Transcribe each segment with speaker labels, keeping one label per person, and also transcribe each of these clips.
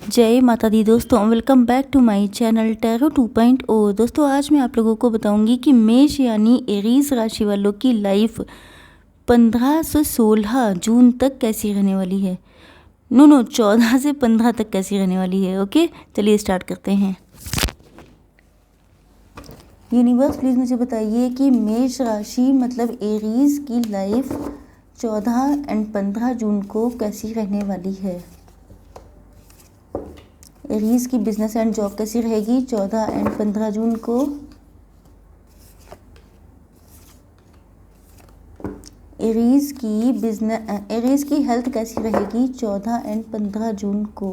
Speaker 1: जय माता दी दोस्तों, welcome back to my channel tarot 2.0। दोस्तों आज मैं आप लोगों को बताऊंगी कि मेष यानी एरीज राशि वालों की लाइफ 15 से 16 जून तक कैसी रहने वाली है। नो 14 से 15 तक कैसी रहने वाली है। ओके, चलिए स्टार्ट करते हैं। यूनिवर्स प्लीज़ मुझे बताइए कि मेष राशि मतलब एरीज की लाइफ 14 एंड 15 जून को कैसी रहने वाली है। एरीज की बिजनेस एंड जॉब कैसी रहेगी 14 एंड 15 जून को। एरीज की हेल्थ कैसी रहेगी 14 एंड 15 जून को।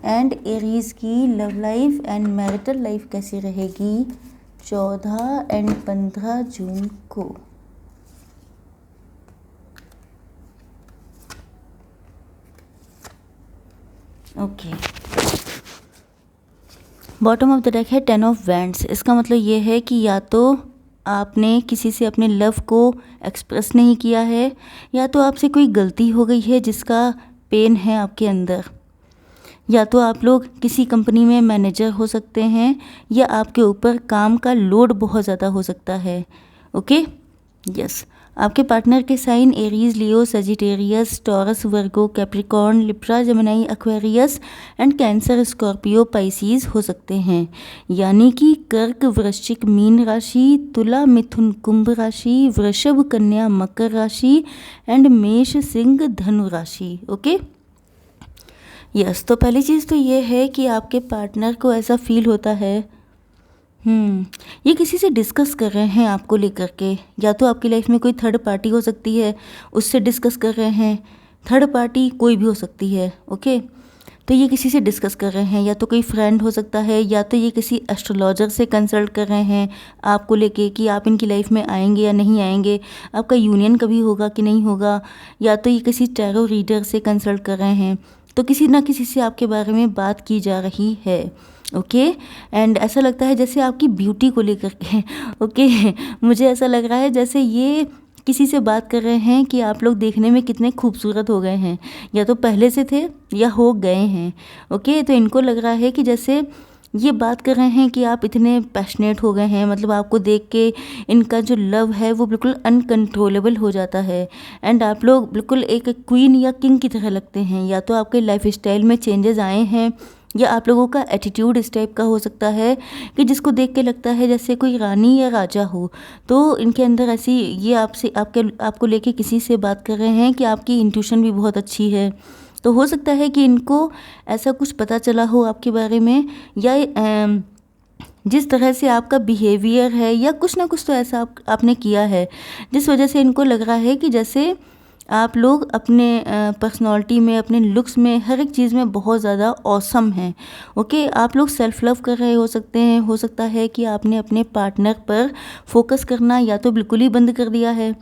Speaker 1: एंड एरीज की love life and marital life कैसी रहेगी 14 एंड 15 जून को। Okay, bottom of the deck है 10 ऑफ वैंड्स। इसका मतलब ये है कि या तो आपने किसी से अपने लव को एक्सप्रेस नहीं किया है, या तो आपसे कोई गलती हो गई है जिसका पेन है आपके अंदर, या तो आप लोग किसी कंपनी में मैनेजर हो सकते हैं, या आपके ऊपर काम का लोड बहुत ज़्यादा हो सकता है। ओके यस, आपके पार्टनर के sign Aries, Leo, Sagittarius, Taurus, Virgo, Capricorn, Libra, Gemini, Aquarius and Cancer, Scorpio, Pisces हो सकते हैं। यानी कि कर्क, वृश्चिक, मीन राशि, तुला, मिथुन, कुंभ राशि, वृषभ, कन्या, मकर राशि एंड मेष, सिंह, धनु राशि। ओके यस, तो पहली चीज़ तो ये है कि आपके पार्टनर को ऐसा फील होता है ये किसी से डिस्कस कर रहे हैं आपको लेकर के, या तो आपकी लाइफ में कोई थर्ड पार्टी हो सकती है, उससे डिस्कस कर रहे हैं। थर्ड पार्टी कोई भी हो सकती है। ओके, तो ये किसी से डिस्कस कर रहे हैं, या तो कोई फ्रेंड हो सकता है, या तो ये किसी एस्ट्रोलॉजर से कंसल्ट कर रहे हैं आपको लेके कि आप इनकी लाइफ में आएंगे या नहीं आएंगे, आपका यूनियन कभी होगा कि नहीं होगा, या तो ये किसी टैरो रीडर से कंसल्ट कर रहे हैं। तो किसी ना किसी से आपके बारे में बात की जा रही है। ओके एंड ऐसा लगता है जैसे आपकी ब्यूटी को लेकर के ओके मुझे ऐसा लग रहा है जैसे ये किसी से बात कर रहे हैं कि आप लोग देखने में कितने खूबसूरत हो गए हैं, या तो पहले से थे या हो गए हैं। ओके, तो इनको लग रहा है कि जैसे ये बात कर रहे हैं कि आप इतने पैशनेट हो गए हैं, मतलब आपको देख के इनका जो लव है वो बिल्कुल अनकंट्रोलेबल हो जाता है। एंड आप लोग बिल्कुल एक क्वीन या किंग की तरह लगते हैं। या तो आपके लाइफ स्टाइल में चेंजेस आए हैं, या आप लोगों का एटीट्यूड इस टाइप का हो सकता है कि जिसको देख के लगता है जैसे कोई रानी या राजा हो। तो इनके अंदर ऐसी ये आपको लेके किसी से बात कर रहे हैं कि आपकी इंट्यूशन भी बहुत अच्छी है। तो हो सकता है कि इनको ऐसा कुछ पता चला हो आपके बारे में, या जिस तरह से आपका बिहेवियर है, या कुछ ना कुछ तो ऐसा आपने किया है जिस वजह से इनको लग रहा है कि जैसे आप लोग अपने पर्सनालिटी में, अपने लुक्स में, हर एक चीज़ में बहुत ज़्यादा ऑसम हैं। ओके, आप लोग सेल्फ लव कर रहे हो सकते हैं। हो सकता है कि आपने अपने पार्टनर पर फोकस करना या तो बिल्कुल ही बंद कर दिया है,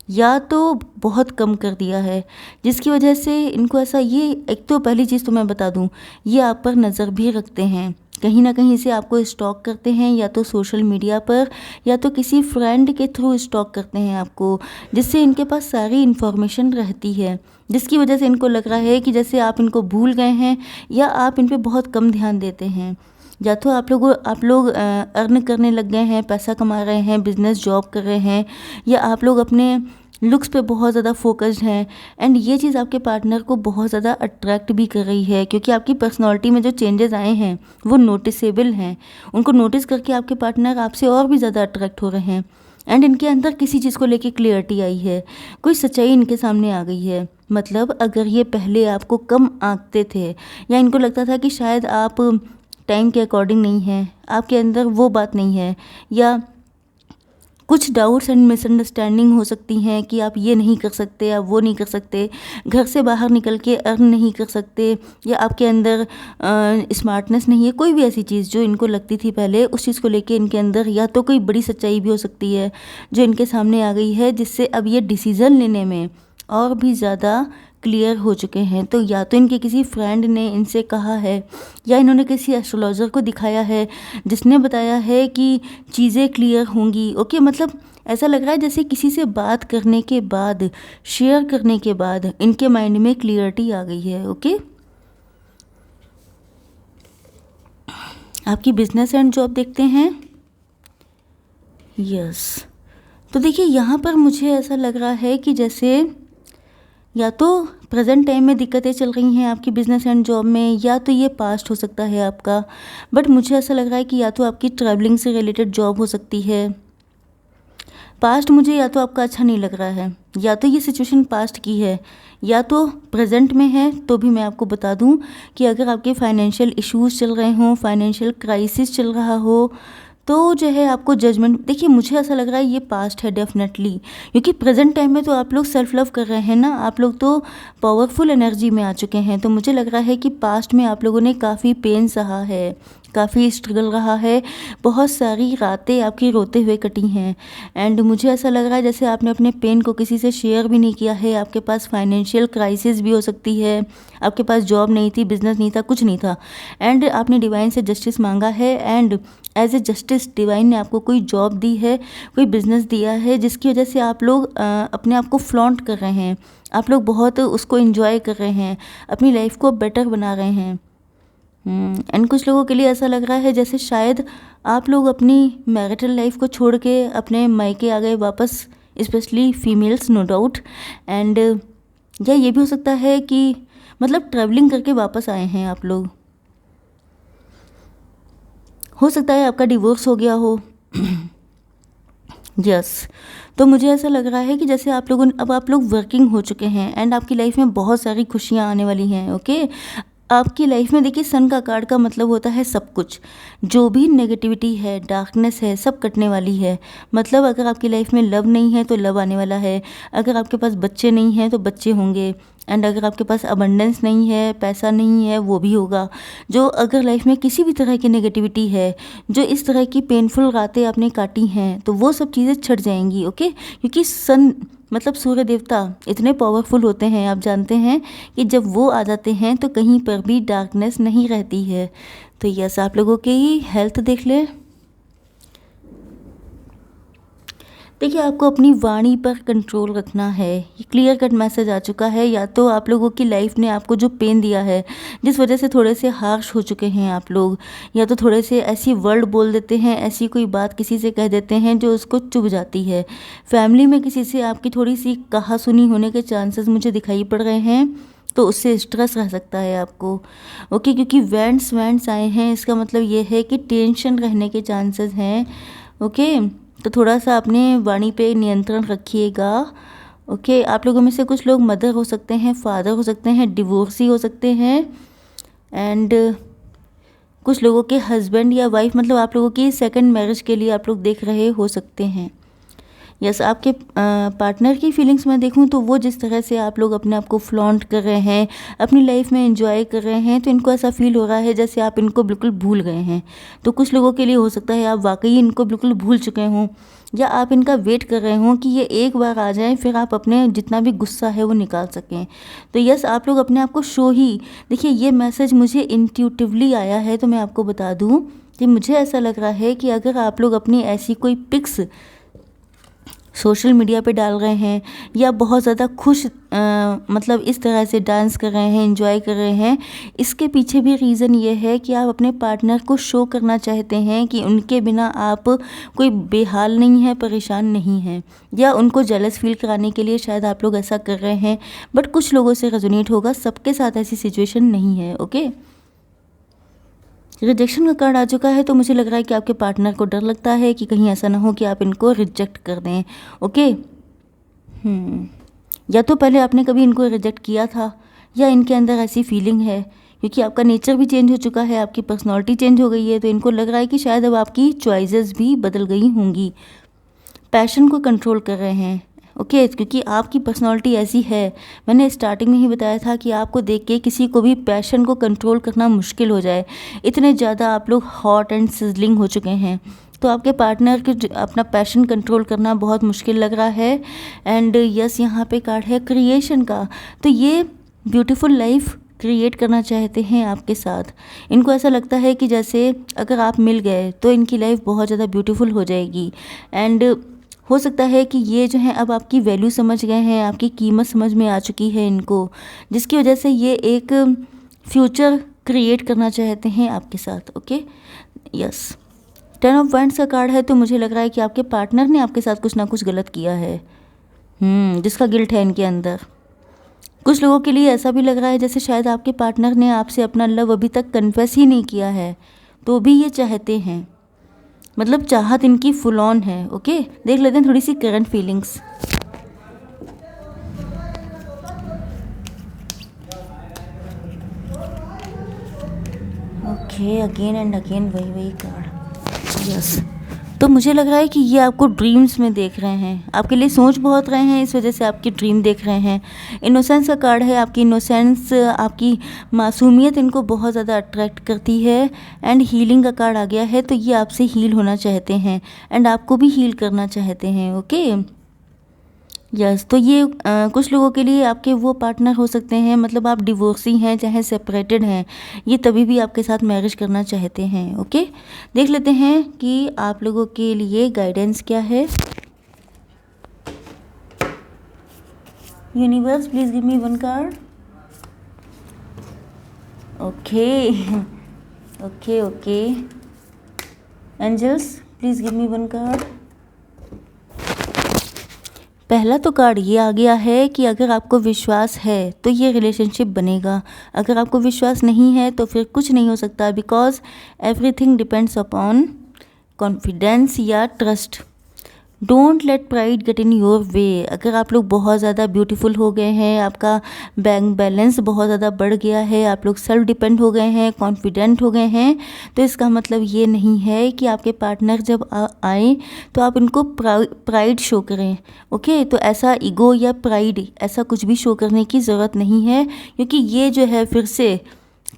Speaker 1: या तो बहुत कम कर दिया है, जिसकी वजह से इनको ऐसा, ये एक तो पहली चीज़ तो मैं बता दूं, ये आप पर नज़र भी रखते हैं, कहीं ना कहीं से आपको स्टॉक करते हैं, या तो सोशल मीडिया पर, या तो किसी फ्रेंड के थ्रू स्टॉक करते हैं आपको, जिससे इनके पास सारी इन्फॉर्मेशन रहती है, जिसकी वजह से इनको लग रहा है कि जैसे आप इनको भूल गए हैं, या आप इन पे बहुत कम ध्यान देते हैं। या तो आप लोग अर्न करने लग गए हैं, पैसा कमा रहे हैं, बिजनेस जॉब कर रहे हैं, या आप लोग अपने लुक्स पे बहुत ज़्यादा फोकस्ड हैं। एंड ये चीज़ आपके पार्टनर को बहुत ज़्यादा अट्रैक्ट भी कर रही है, क्योंकि आपकी पर्सनालिटी में जो चेंजेस आए हैं वो नोटिसेबल हैं। उनको नोटिस करके आपके पार्टनर आपसे और भी ज़्यादा अट्रैक्ट हो रहे हैं। एंड इनके अंदर किसी चीज़ को लेके क्लियरिटी आई है, कोई सच्चाई इनके सामने आ गई है। मतलब अगर ये पहले आपको कम आंकते थे, या इनको लगता था कि शायद आप टाइम के अकॉर्डिंग नहीं हैं, आपके अंदर वो बात नहीं है, या कुछ डाउट्स एंड मिसअंडरस्टैंडिंग हो सकती हैं कि आप ये नहीं कर सकते, या वो नहीं कर सकते, घर से बाहर निकल के अर्न नहीं कर सकते, या आपके अंदर स्मार्टनेस नहीं है, कोई भी ऐसी चीज़ जो इनको लगती थी पहले, उस चीज़ को लेके इनके अंदर या तो कोई बड़ी सच्चाई भी हो सकती है जो इनके सामने आ गई है, जिससे अब ये डिसीज़न लेने में और भी ज़्यादा क्लियर हो चुके हैं। तो या तो इनके किसी फ्रेंड ने इनसे कहा है, या इन्होंने किसी एस्ट्रोलॉजर को दिखाया है जिसने बताया है कि चीज़ें क्लियर होंगी। ओके, मतलब ऐसा लग रहा है जैसे किसी से बात करने के बाद, शेयर करने के बाद इनके माइंड में क्लियरिटी आ गई है। ओके, आपकी बिजनेस एंड जॉब देखते हैं। यस, तो देखिए यहाँ पर मुझे ऐसा लग रहा है कि जैसे या तो प्रेजेंट टाइम में दिक्कतें चल रही हैं आपकी बिजनेस एंड जॉब में, या तो ये पास्ट हो सकता है आपका। बट मुझे ऐसा लग रहा है कि या तो आपकी ट्रैवलिंग से रिलेटेड जॉब हो सकती है। पास्ट मुझे या तो आपका अच्छा नहीं लग रहा है, या तो ये सिचुएशन पास्ट की है, या तो प्रेजेंट में है। तो भी मैं आपको बता दूं कि अगर आपके फाइनेंशियल इश्यूज चल रहे हों, फाइनेंशियल क्राइसिस चल रहा हो, तो जो है आपको जजमेंट, देखिए मुझे ऐसा लग रहा है ये पास्ट है डेफिनेटली, क्योंकि प्रेजेंट टाइम में तो आप लोग सेल्फ लव कर रहे हैं ना, आप लोग तो पावरफुल एनर्जी में आ चुके हैं। तो मुझे लग रहा है कि पास्ट में आप लोगों ने काफ़ी पेन सहा है, काफ़ी स्ट्रगल रहा है, बहुत सारी रातें आपकी रोते हुए कटी हैं। एंड मुझे ऐसा लग रहा है जैसे आपने अपने पेन को किसी से शेयर भी नहीं किया है। आपके पास फाइनेंशियल क्राइसिस भी हो सकती है, आपके पास जॉब नहीं थी, बिजनेस नहीं था, कुछ नहीं था, एंड आपने डिवाइन से जस्टिस मांगा है। And as a justice divine ने आपको कोई जॉब दी है, कोई बिजनेस दिया है, जिसकी वजह से आप लोग अपने आप को फ्लॉन्ट कर रहे हैं, आप लोग बहुत उसको एंजॉय कर रहे हैं, अपनी लाइफ को बेटर बना रहे हैं। एंड कुछ लोगों के लिए ऐसा लग रहा है जैसे शायद आप लोग अपनी मैरिटल लाइफ को छोड़ के अपने मायके आ गए वापस, specially females, no doubt. And या ये भी हो सकता है कि मतलब ट्रैवलिंग करके वापस आए हैं आप लोग। हो सकता है आपका डिवोर्स हो गया हो। यस, तो मुझे ऐसा लग रहा है कि जैसे अब आप लोग वर्किंग हो चुके हैं एंड आपकी लाइफ में बहुत सारी खुशियाँ आने वाली हैं। ओके, आपकी लाइफ में देखिए सन का कार्ड का मतलब होता है सब कुछ, जो भी नेगेटिविटी है, डार्कनेस है, सब कटने वाली है। मतलब अगर आपकी लाइफ में लव नहीं है तो लव आने वाला है, अगर आपके पास बच्चे नहीं हैं तो बच्चे होंगे, एंड अगर आपके पास अबंडेंस नहीं है, पैसा नहीं है, वो भी होगा। जो अगर लाइफ में किसी भी तरह की नेगेटिविटी है, जो इस तरह की पेनफुल रातें आपने काटी हैं, तो वो सब चीज़ें छट जाएंगी। ओके, क्योंकि सन मतलब सूर्य देवता इतने पावरफुल होते हैं, आप जानते हैं कि जब वो आ जाते हैं तो कहीं पर भी डार्कनेस नहीं रहती है। तो यस, आप लोगों की हेल्थ देख ले। देखिए, आपको अपनी वाणी पर कंट्रोल रखना है, ये क्लियर कट मैसेज आ चुका है। या तो आप लोगों की लाइफ ने आपको जो पेन दिया है, जिस वजह से थोड़े से हार्श हो चुके हैं आप लोग, या तो थोड़े से ऐसी वर्ड बोल देते हैं, ऐसी कोई बात किसी से कह देते हैं जो उसको चुभ जाती है। फैमिली में किसी से आपकी थोड़ी सी कहा सुनी होने के चांसेस मुझे दिखाई पड़ रहे हैं, तो उससे स्ट्रेस रह सकता है आपको। ओके, क्योंकि वैंड्स आए हैं, इसका मतलब ये है कि टेंशन रहने के चांसेस हैं। ओके, तो थोड़ा सा अपने वाणी पे नियंत्रण रखिएगा। ओके, आप लोगों में से कुछ लोग मदर हो सकते हैं, फादर हो सकते हैं, डिवोर्सी हो सकते हैं, एंड कुछ लोगों के हस्बैंड या वाइफ, मतलब आप लोगों की सेकंड मैरिज के लिए आप लोग देख रहे हो सकते हैं। यस, आपके पार्टनर की फीलिंग्स में देखूं तो वो जिस तरह से आप लोग अपने आप को फ्लॉन्ट कर रहे हैं, अपनी लाइफ में एंजॉय कर रहे हैं, तो इनको ऐसा फील हो रहा है जैसे आप इनको बिल्कुल भूल गए हैं। तो कुछ लोगों के लिए हो सकता है आप वाकई इनको बिल्कुल भूल चुके हों, या आप इनका वेट कर रहे हों कि ये एक बार आ जाएं, फिर आप अपने जितना भी गुस्सा है वो निकाल सकें। तो यस, आप लोग अपने आप को शो ही, देखिए ये मैसेज मुझे इंट्यूटिवली आया है, तो मैं आपको बता दूँ कि मुझे ऐसा लग रहा है कि अगर आप लोग अपनी ऐसी कोई पिक्स सोशल मीडिया पे डाल रहे हैं, या बहुत ज़्यादा खुश मतलब इस तरह से डांस कर रहे हैं, एंजॉय कर रहे हैं, इसके पीछे भी रीज़न ये है कि आप अपने पार्टनर को शो करना चाहते हैं कि उनके बिना आप कोई बेहाल नहीं है, परेशान नहीं हैं, या उनको जेलस फील कराने के लिए शायद आप लोग ऐसा कर रहे हैं। बट कुछ लोगों से रेजोनेट होगा, सबके साथ ऐसी सिचुएशन नहीं है। ओके, रिजेक्शन का कार्ड आ चुका है, तो मुझे लग रहा है कि आपके पार्टनर को डर लगता है कि कहीं ऐसा ना हो कि आप इनको रिजेक्ट कर दें। ओके, या तो पहले आपने कभी इनको रिजेक्ट किया था, या इनके अंदर ऐसी फीलिंग है, क्योंकि आपका नेचर भी चेंज हो चुका है, आपकी पर्सनालिटी चेंज हो गई है, तो इनको लग रहा है कि शायद अब आपकी चॉइसेस भी बदल गई होंगी। पैशन को कंट्रोल कर रहे हैं। ओके, क्योंकि आपकी पर्सनालिटी ऐसी है, मैंने स्टार्टिंग में ही बताया था कि आपको देख के किसी को भी पैशन को कंट्रोल करना मुश्किल हो जाए, इतने ज़्यादा आप लोग हॉट एंड सिजलिंग हो चुके हैं। तो आपके पार्टनर के अपना पैशन कंट्रोल करना बहुत मुश्किल लग रहा है। एंड यस, यहाँ पे कार्ड है क्रिएशन का, तो ये ब्यूटीफुल लाइफ क्रिएट करना चाहते हैं आपके साथ। इनको ऐसा लगता है कि जैसे अगर आप मिल गए तो इनकी लाइफ बहुत ज़्यादा ब्यूटीफुल हो जाएगी। एंड हो सकता है कि ये जो है अब आपकी वैल्यू समझ गए हैं, आपकी कीमत समझ में आ चुकी है इनको, जिसकी वजह से ये एक फ्यूचर क्रिएट करना चाहते हैं आपके साथ। Okay, yes. 10 ऑफ वैंड्स का कार्ड है, तो मुझे लग रहा है कि आपके पार्टनर ने आपके साथ कुछ ना कुछ गलत किया है, जिसका गिल्ट है इनके अंदर। कुछ लोगों के लिए ऐसा भी लग रहा है जैसे शायद आपके पार्टनर ने आपसे अपना लव अभी तक कन्फेस ही नहीं किया है, तो भी ये चाहते हैं, मतलब चाहत इनकी फुल ऑन है। ओके, देख लेते हैं थोड़ी सी current feelings. Okay, again and again वही कार्ड, यस। तो मुझे लग रहा है कि ये आपको ड्रीम्स में देख रहे हैं, आपके लिए सोच बहुत रहे हैं, इस वजह से आपकी ड्रीम देख रहे हैं। इनोसेंस का कार्ड है, आपकी इनोसेंस, आपकी मासूमियत इनको बहुत ज़्यादा अट्रैक्ट करती है। एंड हीलिंग का कार्ड आ गया है, तो ये आपसे हील होना चाहते हैं एंड आपको भी हील करना चाहते हैं। Okay, yes. तो ये कुछ लोगों के लिए आपके वो पार्टनर हो सकते हैं, मतलब आप डिवोर्सी हैं चाहे सेपरेटेड हैं, ये तभी भी आपके साथ मैरिज करना चाहते हैं। ओके, देख लेते हैं कि आप लोगों के लिए गाइडेंस क्या है। Universe please give me one card. Okay okay okay, angels please give me one card. पहला तो कार्ड ये आ गया है कि अगर आपको विश्वास है तो ये रिलेशनशिप बनेगा, अगर आपको विश्वास नहीं है तो फिर कुछ नहीं हो सकता, because everything depends upon confidence या trust. Don't let pride get in your way. अगर आप लोग बहुत ज़्यादा ब्यूटीफुल हो गए हैं, आपका बैंक बैलेंस बहुत ज़्यादा बढ़ गया है, आप लोग सेल्फ डिपेंड हो गए हैं, कॉन्फिडेंट हो गए हैं, तो इसका मतलब ये नहीं है कि आपके पार्टनर जब आए तो आप इनको प्राइड शो करें। ओके, तो ऐसा ईगो या प्राइड ऐसा कुछ भी शो करने की ज़रूरत नहीं है, क्योंकि ये जो है फिर से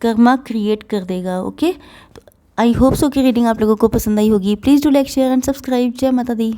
Speaker 1: कर्मा क्रिएट कर देगा। ओके, आई होप सो कि रीडिंग आप लोगों को पसंद आई होगी। Please do like share and subscribe. जय माता दी।